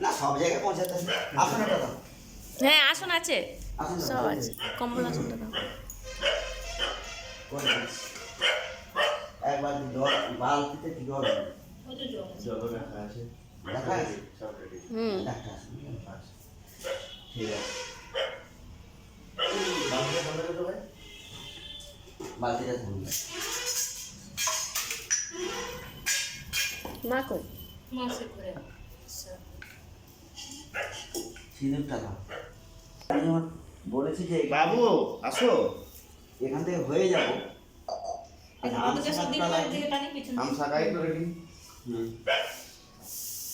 না সব জায়গায় পৌঁছাতে আসুন একটা দাও। হ্যাঁ আসন আছে, আসুন সব আছে, কম্বল আসনটা দাও। একবার জল বালতিতে জল জল রাখা আছে, দেখা আছে সব রেডি। হুম একটা আছে ঠিক আছে বালতিটা বন্ধ করে দেবে। বালতিটা ধরুন না কই সিঁদুরটা দাও। আমি যখন বলেছি যে বাবু আসো, এখান থেকে হয়ে যাবো আম শাকাই তো রেডি।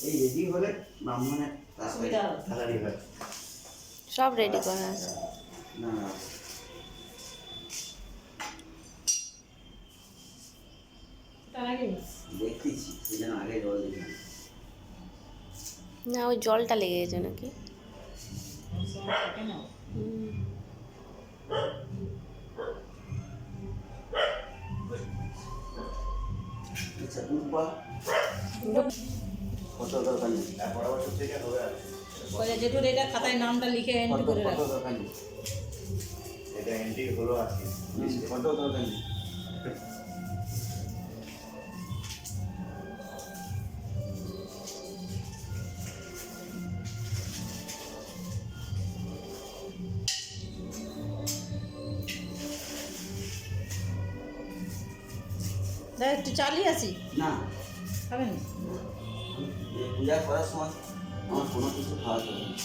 এই রেডি হলে ব্রাহ্মণের তাড়াতাড়ি হয়। সব রেডি করা আছে। না না দেখতেছি সেজন্য আগে জল দিলাম। না ওই জলটা লেগে গেছে নাকি। হুম। আচ্ছা দুর্বা কত দরকার নেই পরবর্তী থেকে হবে আর যেটুর এটা খাতায় নামটা লিখে এন্ট্রি করে কত রাখো। দরকার নেই এটা এন্ট্রি হলো আজকে। কত দরকার নেই দেখ একটু চালিয়ে আসি না খাবেন পূজা করার সময় আমার কোনো কিছু খাওয়া চলবে না।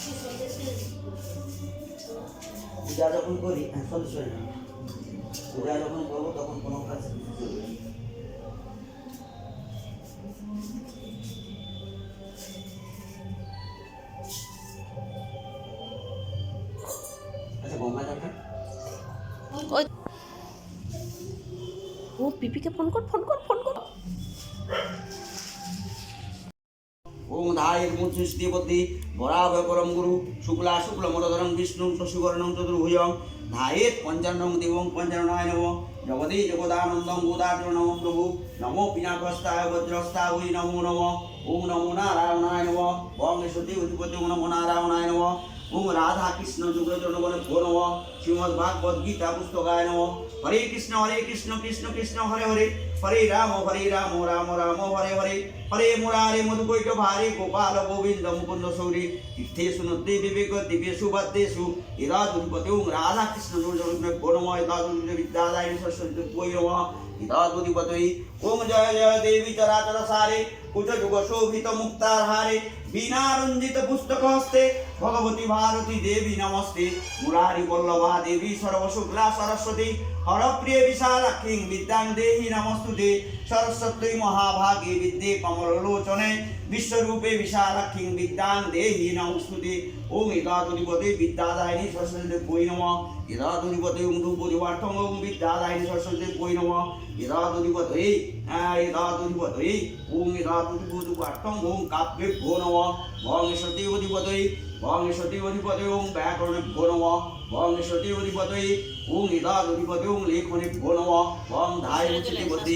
পূজা যখন করি সন্দেশ হয় না পূজা যখন করবো তখন কোনো কাজ চলবে না। আচ্ছা গঙ্গা যাবে ওই ও পিপিকে ফোন কর ফোন কর ফোন কর। ওম ধায় মুচ্ছুষ্টিপতি বরাভয় পরম গুরু শুক্লা শুক্লমোদরং বিষ্ণু শশিবর্ণং চতুর্ভুজং ধায়েত পঞ্চান্নং দেবং পঞ্চান্নায় নমঃ জগদে জগদানন্দং গোদাচরণ নমঃ প্রভু নমো পিনাকস্তায় বজ্রস্তায় ওই নমো নমঃ ওম নমো নারায়ণায় নমঃ ওম সতী অধিপতি ওম নমো নারায়ণায় নমঃ ওম রাধা কৃষ্ণ যুগলজনগণে ভো নমঃ শ্রীমদ্ ভাগবত গীতা পুস্তকায় নমঃ হরে কৃষ্ণ কৃষ্ণ কৃষ্ণ হরে হরে হরে রাম রাম রাম হরে হরে হরে মুরারে মধুকৈট ভারে গোপাল গোবিন্দ মুকুন্দ সৌরি তীর্থেষু নদী বিবেক দিব্যেষু বাদ্যেষু ইদাদুধিপতি ওং রাধা কৃষ্ণ নূর্জনগ্নে গণময় দাদুর্য বিদ্যাদায়িনী সরস্বতী বৈ নমঃ ইদাদুধিপতি ওং জয় জয় দেবী চরাচর সারে কুচ যুগ শোভিত মুক্তার হারে বীণারঞ্জিত পুস্তক হস্তে ভগবতী ভারতী দেবী নমস্তে মুরারি বল্লভা দেবী সর্বশুক্লা সরস্বতী হরপ্রিয় বিশালাক্ষী বিদ্যাং দেহি নমস্তুতে সরস্বতী মহাভাগে বিদ্যে কমললোচনে বিশ্বরূপে বিশালাক্ষী বিদ্যাং দেহি নমস্তুতে ওম ইদাদুধিপতি বিদ্যাদায়িনী সরস্বতী বৈ নমঃ ইদাদুধিপতি ওম ধূপদীপার্থং ওম বিদ্যাদায়িনী সরস্বতী বৈ নমঃ ইদাদুধিপতি ওম ইদাদুধিপতি ওম কাব্যে ভো নমঃ ভং সতী অধিপতি ওম ব্যাকরণে ভো নমঃ ভং সতী অধিপতি ওম ইদাদুধিপতি ওম লেখনে ভো নমঃ ভং ধায় মুচ্ছুষ্টিপতি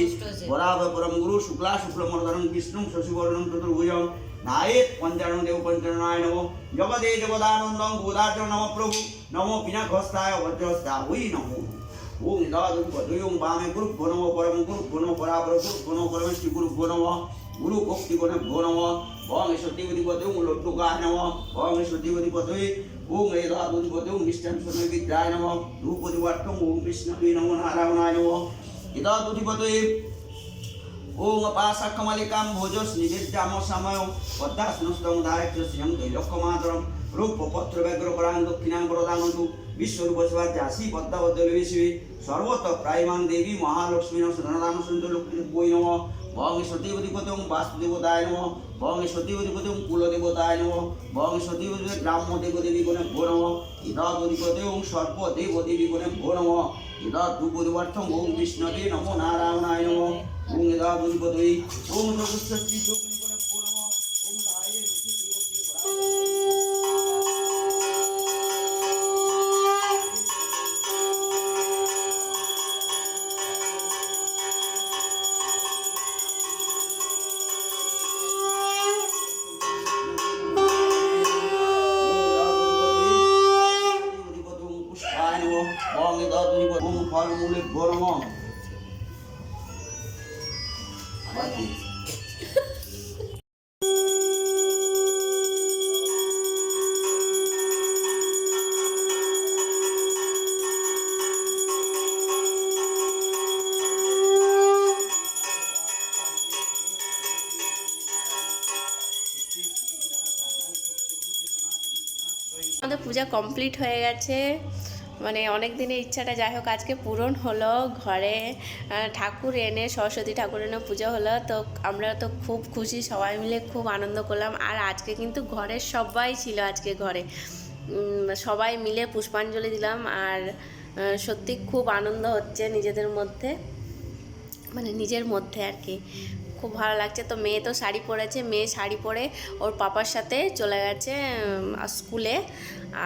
বরাভয় পরম গুরু শুক্লা শুক্লমোদরং বিষ্ণু শশিবর্ণং চতুর্ভুজং ধায়েত পঞ্চান্ন দেব পঞ্চান্নায় নমঃ জগদে জগদানন্দং গোদাচরণ নমঃ প্রভু নমো পিনাকস্তায় বজ্রস্তায় ওই নমঃ ওম ইদাদুধিপতি ওম বামে গুরু ভো নমঃ পরম গুরু ভো নমঃ পরাপর গুরু ভো নমঃ পরমেশ্বর গুরু ভো নমঃ গুরু ভক্তি গণে ভো নমঃ ভং সতী অধিপতি ওম লড্ডুকায় নমঃ ভং সতী অধিপতি ওম ইদাদুধিপতি ওম নিষ্ঠান সনয় বিদ্যায় নমঃ ধূপদীপার্থং ওম কৃষ্ণকে নমো নারায়ণায় নমঃ ইদাদুধিপতি ওম পাশাকমালিকাম ভোজস নিবেদ্যাম সময় পদ্মাসনস্তং দায়িত্ব শ্রিয়ং তৈলক্যমাতরম রূপপত্র ব্যগ্র করাং দক্ষিণাং বরদাঙ্গন্তু বিশ্বরূপ শিবার্যাসি পদ্মাবদ্দলবিশিবি সর্বত প্রায়মাং দেবী মহালক্ষ্মী সদনদান সুন্দর লক্ষ্মী বৈ নমঃ ভং সতী অধিপতি ওম বাস্তুদেবতায় নমঃ ভং সতী অধিপতি ওম কুলদেবতায় নমঃ ভং সতী অধিপতি গ্রাম্য দেবদেবী গণে ভো নমঃ ইদাদুধিপতি ওম সর্বদেবদেবী গণে ভো নমঃ ইদাদুপরিবর্তং ওম কৃষ্ণকে নমো নারায়ণায় নমঃ ওম ইদাদুধিপতি ওম চতুষ্ষষ্ঠী যোগিনী গণে ভো নমঃ ওম ধায়ে রুচি দেবতী আমাদের পূজা কমপ্লিট হয়ে গেছে, মানে অনেক দিনের ইচ্ছাটা যাই হোক আজকে পূরণ হলো। ঘরে ঠাকুর এনে, সরস্বতী ঠাকুর এনে পুজো হলো, তো আমরা তো খুব খুশি, সবাই মিলে খুব আনন্দ করলাম। আর আজকে কিন্তু ঘরের সবাই ছিল, আজকে ঘরে সবাই মিলে পুষ্পাঞ্জলি দিলাম। আর সত্যি খুব আনন্দ হচ্ছে নিজেদের মধ্যে, মানে নিজের মধ্যে আর কি, খুব ভালো লাগছে। তো মেয়ে তো শাড়ি পরেছে, মেয়ে শাড়ি পরে ওর পাপার সাথে চলে গেছে স্কুলে।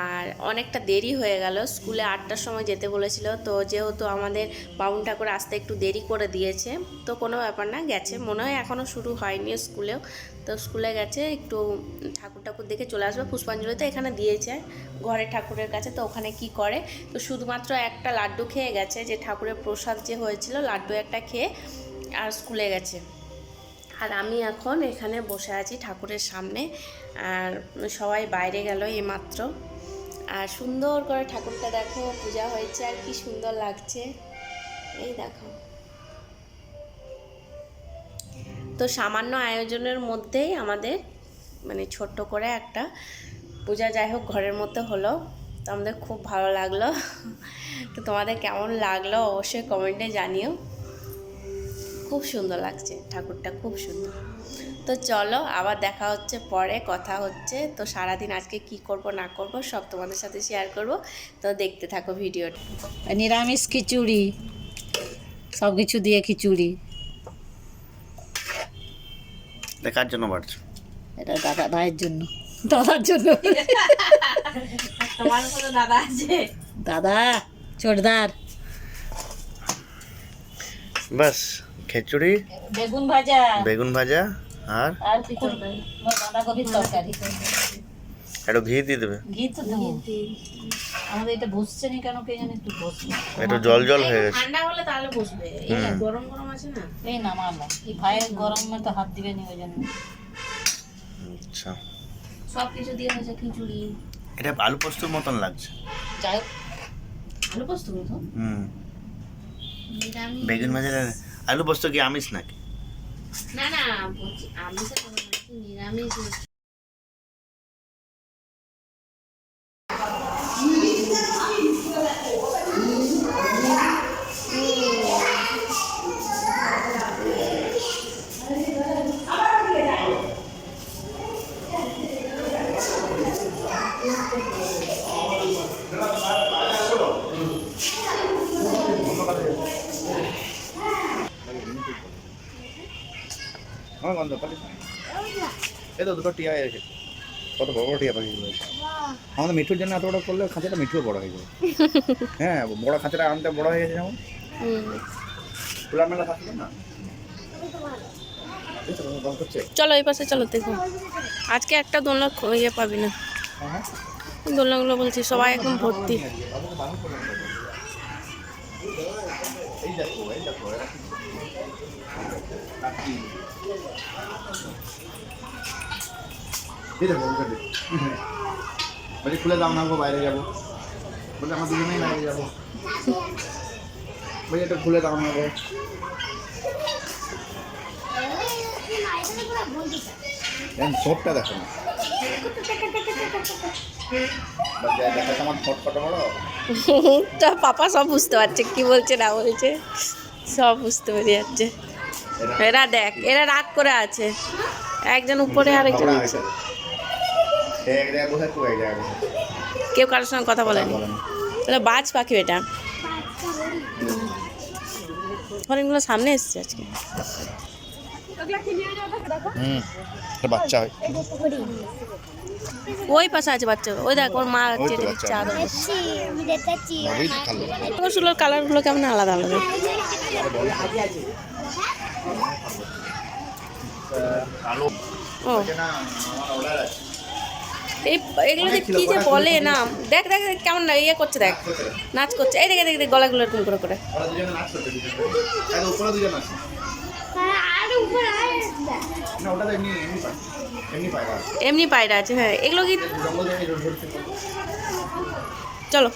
আর অনেকটা দেরি হয়ে গেল, স্কুলে 8টার সময় যেতে বলেছিল, তো যেহেতু আমাদের বামুন ঠাকুর আসতে একটু দেরি করে দিয়েছে, তো কোনো ব্যাপার না, গেছে। মনে হয় এখনও শুরু হয়নি স্কুলেও, তো স্কুলে গেছে, একটু ঠাকুর দেখে চলে আসবে। পুষ্পাঞ্জলি তো এখানে দিয়েছে ঘরের ঠাকুরের কাছে, তো ওখানে কি করে, তো শুধুমাত্র একটা লাড্ডু খেয়ে গেছে, যে ঠাকুরের প্রসাদ যে হয়েছিল লাড্ডু একটা খেয়ে আর স্কুলে গেছে। আর আমি এখন এখানে বসে আছি ঠাকুরের সামনে, আর সবাই বাইরে গেল এইমাত্র। আর সুন্দর করে ঠাকুরটা দেখো, পূজা হয়েছে আর কি সুন্দর লাগছে, এই দেখো। তো সামান্য আয়োজনের মধ্যেই আমাদের মানে ছোট্ট করে একটা পূজা যাই হোক ঘরের মধ্যে হলো, তো আমাদের খুব ভালো লাগলো। তো তোমাদের কেমন লাগলো অবশ্যই কমেন্টে জানিও। খুব সুন্দর লাগছে ঠাকুরটা, খুব সুন্দর। তো চলো আবার দেখা হচ্ছে, পরে কথা হচ্ছে। তো সারাদিন আজকে কি করব না করব সব তোমাদের সাথে শেয়ার করব, তো দেখতে থাকো ভিডিওটা। নিরামিষ খিচুড়ি, সব কিছু দিয়ে খিচুড়ি। কার জন্য বাড়ছো? এটা ভাইয়ের জন্য, দাদার জন্য। তোমার কোনো দাদা আছে? দাদা ছোটদার। বাস খিচুড়ি, বেগুন ভাজা আর বাঁধাকপির তরকারি। একটু ঘি দিয়ে দেবে। ঘি তো দেবো, আমাদের এটা বসছে না কেন কে জানে, একটু বসবে। একটু জল জল হয়ে গেছে। ঠান্ডা হলে তাহলে বসবে, এই গরম গরম আছে না, এই নামালাম, এই ভাইয়ের গরমে তো হাত দিবে নি, ওই জন্য। আচ্ছা, সব কিছু দিয়ে হয়েছে খিচুড়ি। এটা আলু পোস্তর মতন লাগছে। যাই হোক, আলু পোস্ত মতো। বেগুন ভাজা, আলু পোস্ত কি আমিষ নাকি? না না, বলছি আমিষ নিরামিষ। আমার গন্ধ পালিস না। এই তো দুটো টিয়া এসে কত বড় বড় টিয়া পাখিগুলো এসে। আমাদের মিঠুর জন্য এত বড় করলে খাঁচাটা মিঠুও বড় হয়ে যাবে। হ্যাঁ, বড় খাঁচাটা আনতে বড় হয়ে গেছে যেমন। খোলা মেলা থাকবে না। চলো এই পাশে চলো, দেখো আজকে একটা দোলনা ইয়ে পাবি না, দোলনাগুলো বলছি সবাই একদম ভর্তি। এই দেখো, এই দেখো, বলছি খুলে দাও না, বাইরে যাবো বলে, আমার দুজনেই বাইরে যাবো। বলছি একটু খুলে দাও না, ঠোঁটটা দেখো না, দেখাচ্ছে আমার ঠোঁট কত বড়। তা পাপা সব বুঝতে পারছে কি বলছে না বলছে, সব বুঝতে পেরে যাচ্ছে। এরা দেখ, এরা রাগ করে আছে, একজন উপরে আর একজন নিচে, কেউ কারোর সঙ্গে কথা বলেনি। তাহলে বাজ পাখি এটা, হরিণগুলো সামনে এসছে আজকে। বাচ্চা হয়, ওই পাশে আছে বাচ্চা, ওই দেখ ওর মা চেটে দিচ্ছে আদর। সুন্দর কালারগুলো কেমন আলাদা আলাদা। ও এই এগুলো যে কি যে বলে না, দেখ দেখ দেখ কেমন না ইয়ে করছে, দেখ নাচ করছে, এই দেখে দেখ দেখ গলাগুলো এরকম করে করে। এমনি পায়রা আছে, হ্যাঁ এগুলো কি, চলো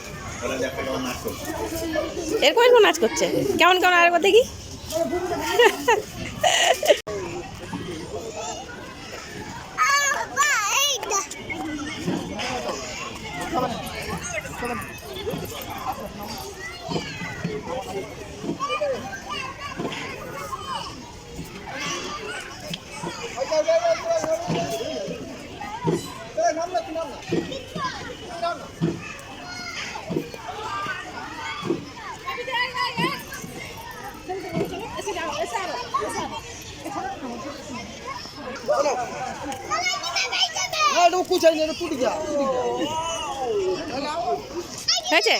এরকম এরকম নাচ করছে, কেমন কেমন আরেকবার দেখি। হয়েছে?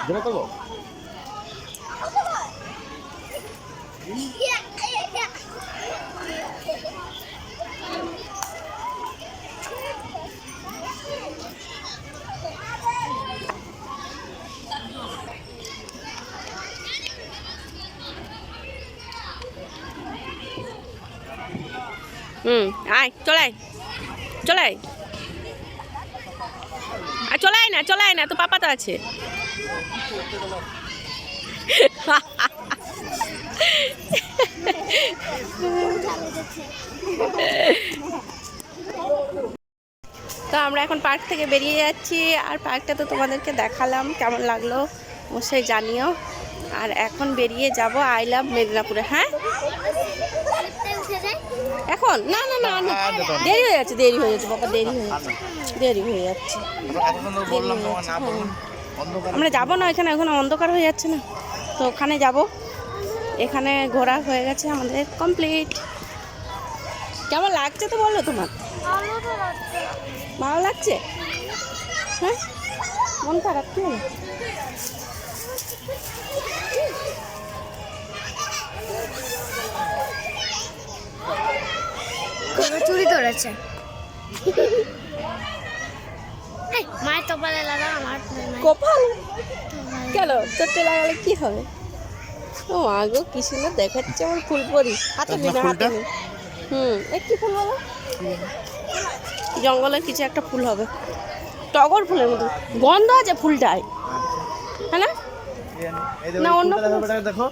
যেটা করবো আয় চলে আয়, চলে আয়, আর চলে আয় না, চলে আয় না, তো পাপা তো আছে। তো আমরা এখন পার্ক থেকে বেরিয়ে যাচ্ছি, আর পার্কটা তো তোমাদেরকে দেখালাম, কেমন লাগলো অবশ্যই জানিও। আর এখন বেরিয়ে যাব আই লাভ মেদিনীপুরে। হ্যাঁ এখন না না না না, দেরি হয়ে যাচ্ছে, দেরি হয়ে যাচ্ছে বাবা, দেরি হয়ে যাচ্ছে, দেরি হয়ে যাচ্ছে। আমরা যাবো না এখানে, এখন অন্ধকার হয়ে যাচ্ছে না, তো ওখানে যাব। এখানে ঘোরা হয়ে গেছে আমাদের কমপ্লিট। কেমন লাগছে তো বলো তোমার? ভালো লাগছে? হ্যাঁ, মন খারাপ কি হলো? চুরি ধরেছে মায়ের কপালে লাগা, আমার কপাল কেন চোটে লাগালে কি হবে? ও আগো কি সুন্দর দেখাচ্ছে আমার ফুল পরি। হাতে দিন, হাতে দিন। কি ফুল বলো? জঙ্গলের কিছু একটা ফুল হবে, টগর ফুলের মতো গন্ধ আছে ফুলটায়, হ্যাঁ না? না অন্য দেখো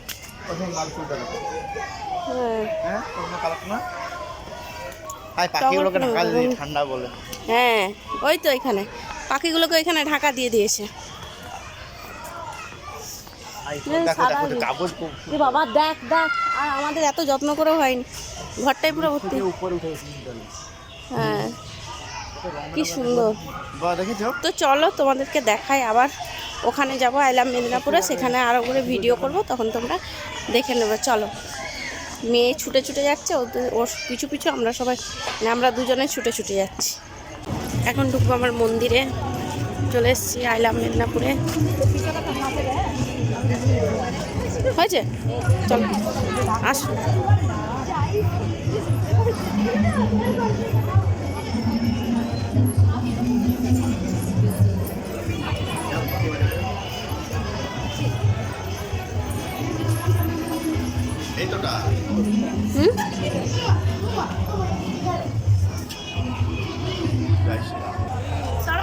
লাল ফুলটা দেখো। হ্যাঁ পাখিগুলোকে ঢাকা দিয়ে ঠান্ডা বলে। হ্যাঁ ওই তো এখানে পাখিগুলোকে এখানে ঢাকা দিয়ে দিয়েছে। বাবা দেখ দেখ, আর আমাদের এত যত্ন করে হয়নি, ঘরটাই পুরো ভর্তি। হ্যাঁ কি সুন্দর। তো চলো তোমাদেরকে দেখাই, আবার ওখানে যাবো আই লাভ মেদিনীপুরে, সেখানে আরও করে ভিডিও করব, তখন তোমরা দেখে নেবে। চলো, মেয়ে ছুটে ছুটে যাচ্ছে, ওর পিছু পিছু আমরা সবাই, মানে আমরা দুজনে ছুটে ছুটে যাচ্ছি। এখন ঢুকবো আমার মন্দিরে, চলে এসেছি আই লাভ মেদিনীপুরে। হয়েছে, চলো আসো।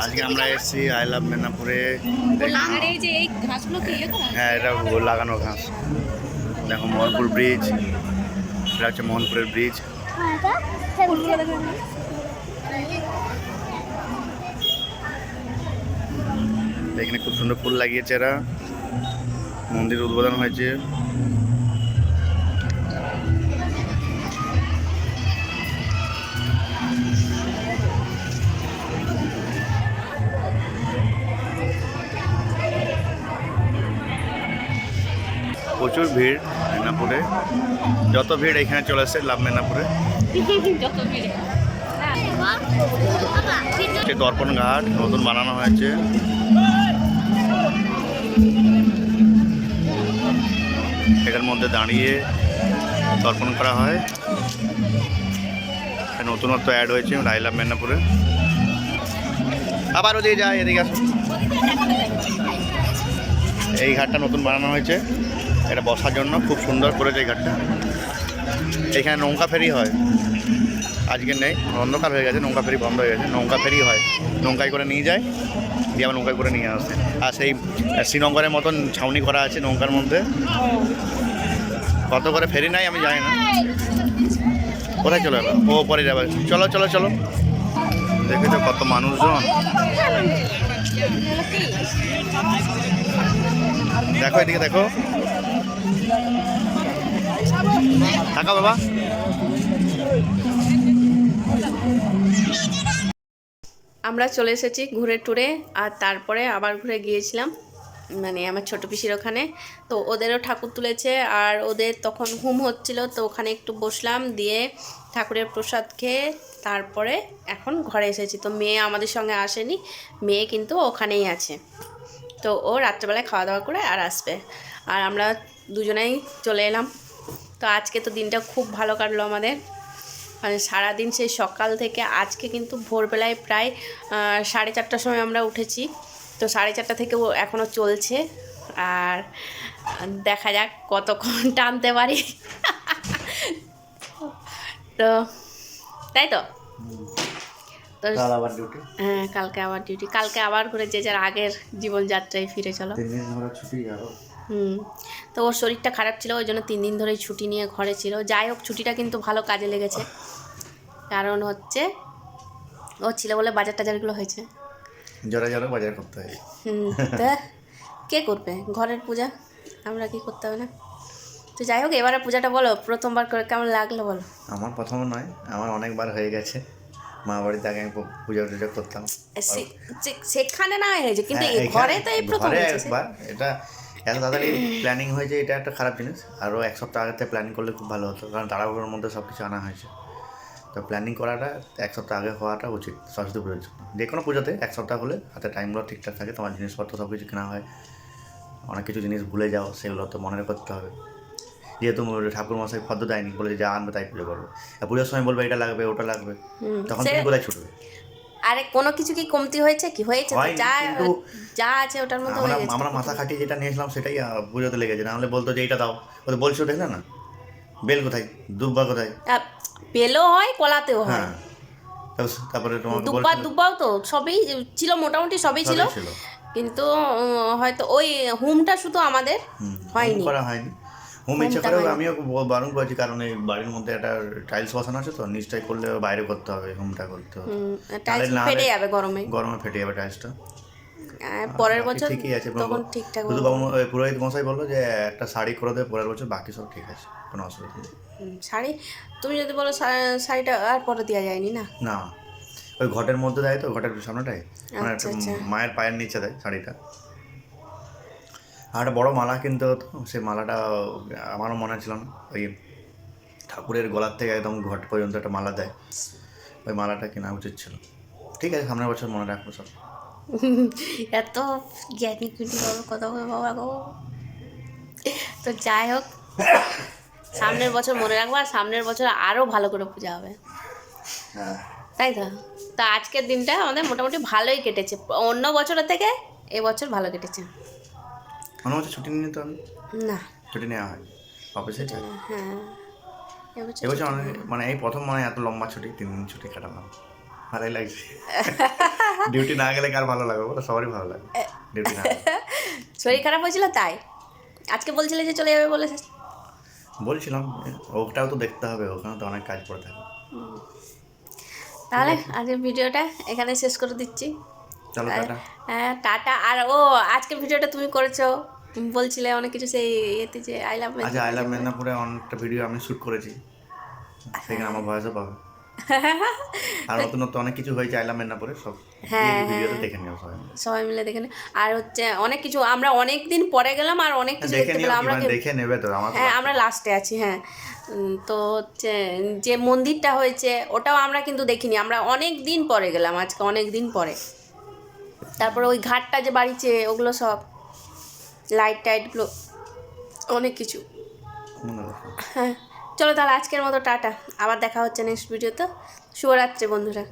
আজকে আমরা এসেছি আই লাভ মেদিনীপুরে। হ্যাঁ এটা লাগানো ঘাস। দেখো মোহনপুর ব্রিজ, এটা হচ্ছে মোহনপুরের ব্রিজ। এখানে খুব সুন্দর ফুল লাগিয়েছে এরা। মন্দির উদ্বোধন হয়েছে। প্রচুর ভিড় মেদিনীপুরে, যত ভিড় এখানে চলে আসছে লাভ মেদিনীপুরে। দর্পণ ঘাট নতুন বানানো হয়েছে। এটার মধ্যে দাঁড়িয়ে দর্পণ করা হয়। নতুনত্ব অ্যাড হয়েছে আই লাভ মেদিনীপুরে। আবার ওদিকে যায়, এদিকে আসো। এই ঘাটটা নতুন বানানো হয়েছে, এটা বসার জন্য খুব সুন্দর করেছে এই ঘাটটা। এখানে নৌকা ফেরি হয়, আজকে নেই, অন্ধকার হয়ে গেছে, নৌকা ফেরি বন্ধ হয়ে গেছে। নৌকা ফেরি হয়, নৌকায় করে নিয়ে যায়, দিয়ে আবার নৌকায় করে নিয়ে আসে। আর সেই শ্রীনগরের মতন ছাউনি করা আছে নৌকার মধ্যে। কত করে ফেরি নাই আমি জানি না। কোথায় চলে গেল? ও পরে যাবে। চলো চলো চলো, দেখেছো কত মানুষজন, দেখো এদিকে দেখো, টাকা বাবা। আমরা চলে এসেছি ঘুরে টুরে, আর তারপরে আবার ঘুরে গিয়েছিলাম মানে আমার ছোটো পিসির ওখানে। তো ওদেরও ঠাকুর তুলেছে, আর ওদের তখন হুম হচ্ছিল, তো ওখানে একটু বসলাম, দিয়ে ঠাকুরের প্রসাদ খেয়ে তারপরে এখন ঘরে এসেছি। তো মেয়ে আমাদের সঙ্গে আসেনি, মেয়ে কিন্তু ওখানেই আছে। তো ও রাত্রেবেলায় খাওয়া দাওয়া করে আর আসবে, আর আমরা দুজনেই চলে এলাম। তো আজকে তো দিনটা খুব ভালো কাটলো আমাদের, মানে সারাদিন সেই সকাল থেকে আজকে কিন্তু ভোরবেলায় প্রায় 4:30টার সময় আমরা উঠেছি। তো 4:30 থেকে ও এখনও চলছে, আর দেখা যাক কতক্ষণ টানতে পারি। তো তাই তো তো আবার ডিউটি, হ্যাঁ, কালকে আবার ডিউটি, কালকে আবার ঘুরে যে যার আগের জীবনযাত্রায় ফিরে চলো। 3 দিন ধরে ছুটি আরো। তো ওর শরীরটা খারাপ ছিল, ওই জন্য 3 দিন ধরেই ছুটি নিয়ে ঘরে ছিল। যাই হোক, ছুটিটা কিন্তু ভালো কাজে লেগেছে, কারণ হচ্ছে ও ছিল বলে বাজার টাজারগুলো হয়েছে। জোরে জোরে বাজার করতে হয়। তা কে করবে ঘরের পূজা, আমরা কি করতে হবে না? তো যাই হোক, এবারে পূজাটা বলো, প্রথমবার করে কেমন লাগলো বলো। আমার প্রথম নয়, আমার অনেকবার হয়ে গেছে। মা বাড়িতে আগে আমি পূজা টুজা করতাম, সেখানে না হয়েছে, কিন্তু হ্যাঁ, এই ঘরে তো এই প্রথম ঘরে হয়েছে। একবার। এটা এত তাড়াতাড়ি প্ল্যানিং হয়েছে, এটা একটা খারাপ জিনিস। আরও 1 সপ্তাহ আগে থেকে প্ল্যানিং করলে খুব ভালো হতো, কারণ তাড়াহুড়োর মধ্যে সব কিছু আনা হয়েছে। তো প্ল্যানিং করাটা 1 সপ্তাহ আগে হওয়াটা উচিত সরস্বতী পুজোর জন্য। যে কোনো পুজোতে 1 সপ্তাহ হলে হাতে টাইমগুলো ঠিকঠাক থাকে, তোমার জিনিসপত্র সব কিছু কেনা হয়। অনেক কিছু জিনিস ভুলে যাও, সেগুলো তো মনে করতে হবে। যেহেতু ঠাকুর মশাই ফদ্দ দেয়নি, বলে যা আনবে তাই পুজো করবে। আর পুজোর সময় বলবে এটা লাগবে ওটা লাগবে, তখন তুমি কোথায় ছুটবে? আরে কোনো কিছু কি কমতি হয়েছে? কি হয়েছে? তো হয়নি, যা কিন্তু যা আছে ওটার মধ্যে হয়ে গেছে। আমরা মাথা খাটিয়ে যেটা নিয়েছিলাম সেটাই পুজোতে লেগেছে। নাহলে বলতো যে এইটা দাও, ওদের বলছো দেখলে না, বেল কোথায়, দুব্বা কোথায়। বেলও হয়, কলাতেও হয়। হ্যাঁ, তারপরে তোমাকে দুব্বাও তো সবই ছিল, মোটামুটি সবই ছিল, কিন্তু হয়তো ওই হুমটা শুধু আমাদের হয়নি, করা হয়নি। হোম ইচ্ছে করে আমিও বারণ করেছি, কারণ এই বাড়ির মধ্যে একটা টাইলস বসানো আছে, তো নিচটাই করলে বাইরে করতে হবে, হোমটা করতে হবে। টাইলস ফেটে যাবে গরমে, গরমে ফেটে যাবে টাইলসটা। পরের বছর ঠিকই আছে, তখন ঠিকঠাক। শুধু বাবু পুরোহিত মশাই বললো যে একটা শাড়ি করে দেবে পরের বছর, বাকি সব ঠিক আছে, কোনো অসুবিধা নেই। শাড়ি তুমি যদি বলো শাড়িটা আর পরে দেওয়া যায়নি না? না, ওই ঘটের মধ্যে দেয়, তো ঘটের সামনেটাই মানে একটা মায়ের পায়ের নিচে দেয় শাড়িটা। আর একটা বড়ো মালা কিনতে হতো, সেই মালাটা আমারও মনে ছিল না। ওই ঠাকুরের গলার থেকে একদম ঘট পর্যন্ত একটা মালা দেয়, ওই মালাটা কেনা উচিত ছিল। ঠিক আছে, সামনের বছর মনে রাখবো সব। এত জ্ঞানী কুটি কথা বলে বাবা গো। তো যাই হোক, সামনের বছর মনে রাখবো, আর সামনের বছর আরও ভালো করে পূজা হবে, তাই তো? তা আজকের দিনটা আমাদের মোটামুটি ভালোই কেটেছে, অন্য বছরের থেকে এবছর ভালো কেটেছে। অন্য বছর ছুটি নিয়ে তো আমি না, ছুটি নেওয়া হয় অফিসে। হ্যাঁ, এবছর অনেক মানে এই প্রথম মানে এত লম্বা ছুটি, 3 দিন ছুটি কাটালাম, ভালোই লাগছে। ডিউটি না গেলে কার ভালো লাগবে বলো, সবারই ভালো লাগে ডিউটি না। শরীর খারাপ হয়েছিল তাই আজকে বলছিলে যে চলে যাবে বলে। বলছিলাম ওটাও তো দেখতে হবে, ওখানে তো অনেক কাজ পড়ে থাকে। তাহলে আজকের ভিডিওটা এখানে শেষ করে দিচ্ছি। চলো টাটা। হ্যাঁ, টাটা। আর ও আজকের ভিডিওটা তুমি করেছো, বলছিলে অনেক কিছু, সেই এতে যে আই লাভ আচ্ছা, আই লাভ মেদিনীপুরে অনেকটা ভিডিও আমি শ্যুট করেছি, সেখানে আমার ভয়েসও পাবে। আর নতুন নতুন অনেক কিছু হয়েছে আই লাভ মেদিনীপুরে, সব ভিডিওতে দেখে নিও সবাই মিলে দেখে নিও। আর হচ্ছে অনেক কিছু, আমরা অনেক দিন পরে গেলাম, আর অনেক কিছু দেখতে পেলাম। আমরা দেখে নেবে তো, হ্যাঁ, আমরা লাস্টে আছি। হ্যাঁ, তো হচ্ছে যে মন্দিরটা হয়েছে ওটাও আমরা কিন্তু দেখিনি, আমরা অনেক দিন পরে গেলাম, আজকে অনেক দিন পরে। তারপরে ওই ঘাটটা যে বাড়িছে, ওগুলো সব লাইট টাইটগুলো, অনেক কিছু। হ্যাঁ, চলো তাহলে আজকের মতো টাটা, আবার দেখা হচ্ছে নেক্সট ভিডিওতে। শুভরাত্রি বন্ধুরা।